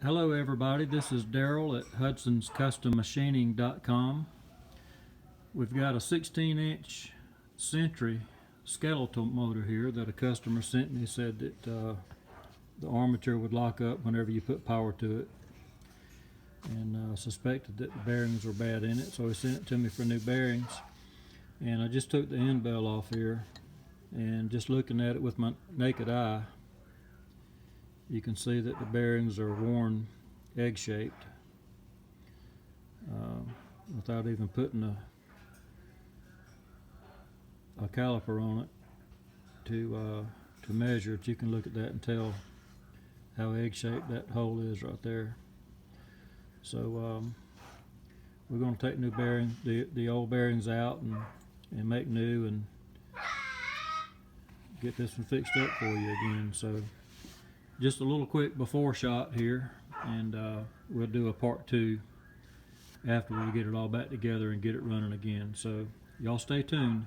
Hello everybody, this is Daryl at hudsonscustommachining.com. We've got a 16-inch Century skeletal motor here that a customer sent me. Said that the armature would lock up whenever you put power to it, and suspected that the bearings were bad in it, so he sent it to me for new bearings. And I just took the end bell off here, and just looking at it with my naked eye, you can see that the bearings are worn egg-shaped, without even putting a caliper on it to measure it. You can look at that and tell how egg-shaped that hole is right there. So we're going to take new bearings, the old bearings out, and make new, and get this one fixed up for you again. So just a little quick before shot here, and we'll do a part 2 after we get it all back together and get it running again. So y'all stay tuned.